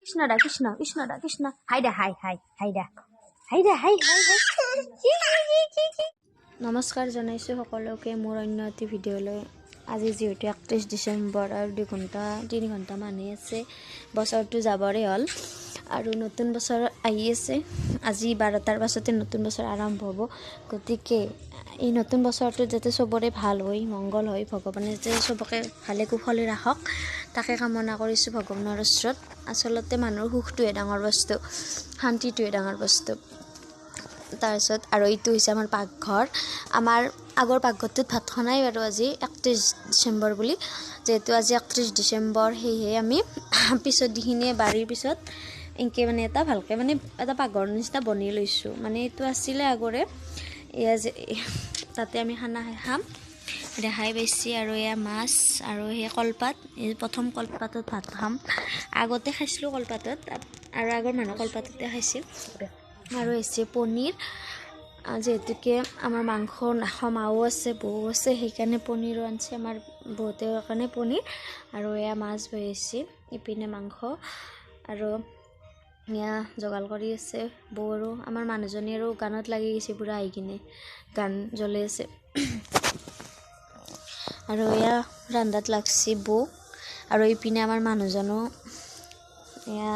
কৃষ্ণদা কৃষ্ণ কৃষ্ণদা কৃষ্ণ হাইদা হাই হাই হাইদা হাইদা হাই হাই হাই নমস্কাৰ জনাইছোঁ সকলোকে মোৰ অন্য এটি ভিডিঅ'লৈ। আজি যিহেতু 31 ডিচেম্বৰ আৰু 3 ঘণ্টা মানহে আছে, বছৰটো যাবৰে হ'ল আৰু নতুন বছৰ আহি আছে। আজি 12টাৰ পাছতে নতুন বছৰ আৰম্ভ হ'ব। গতিকে এই নতুন বছৰটো যাতে চবৰে ভাল হয়, মংগল হয়, ভগৱানে যে চবকে ভালে কুশলে ৰাখক তাকে কামনা কৰিছোঁ ভগৱানৰ ওচৰত। আচলতে মানুহৰ সুখটোৱে ডাঙৰ বস্তু, শান্তিটোৱে ডাঙৰ বস্তু। তাৰপিছত আৰু এইটো হৈছে আমাৰ পাকঘৰ। আমাৰ আগৰ পাকঘৰটোত ভাত খোৱা নাই বাৰু আজি 31 ডিচেম্বৰ বুলি, যিহেতু আজি 31 ডিচেম্বৰ সেয়েহে আমি পিছত দিখিনিয়ে বাৰীৰ পিছত এনেকৈ মানে এটা ভালকৈ মানে এটা পাকঘৰৰ নিচিনা বনাই লৈছোঁ। মানে এইটো আছিলে আগৰে, এয়া যে তাতে আমি খানা খাম দেখাই পাইছি। আৰু এয়া মাছ আৰু সেই কলপাত, এই প্ৰথম কলপাতত ভাত খাম। আগতে খাইছিলোঁ কলপাতত, আৰু আগৰ মানুহ কলপাততে খাইছিল। আৰু হৈছে পনীৰ, যিহেতুকে আমাৰ মাংস নাখাওঁ, মাও আছে বৌ আছে, সেইকাৰণে পনীৰো আনিছে আমাৰ বহুতৰ কাৰণে পনীৰ। আৰু এয়া মাছ বনাইছে, ইপিনে মাংস, আৰু এয়া যোগাৰ কৰি আছে বৌ। আৰু আমাৰ মানুহজনী আৰু গানত লাগি গৈছে পুৰা, আহি কিনে গান জ্বলাই আছে। আৰু এয়া ৰান্ধাত লাগছি বৌ। আৰু ইপিনে আমাৰ মানুহজনো, এয়া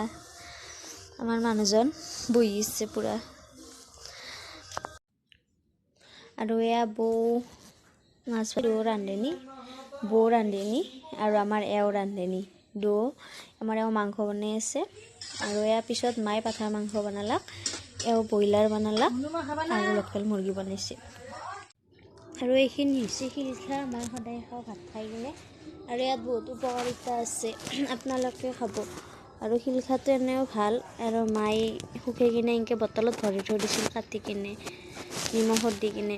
আমাৰ মানুহজন বহি আছে পুৰা। আৰু এয়া বৌ মাছ ৰান্ধেনি, বৌ ৰান্ধেনি, আৰু আমাৰ এও ৰান্ধেনি আমাৰ এও মাংস বনাই আছে। আৰু এয়া পিছত মায়ে পাঠাৰ মাংস বনালাক, এও ব্ৰইলাৰ বনালাক, আৰু লোকেল মুৰ্গী বনাইছে। আৰু এইখিনি হৈছে শিলিখা, মই সদায় খাওঁ ভাত খাই কিনে। আৰু ইয়াত বহুত উপকাৰিতা আছে, আপোনালোকে খাব। আৰু শিলিখাটো এনেও ভাল। আৰু মায়ে শুকাই কিনে এনেকৈ বটলত ভৰাই থৈ দিছিল, কাটি কিনে নিমখত দি কিনে।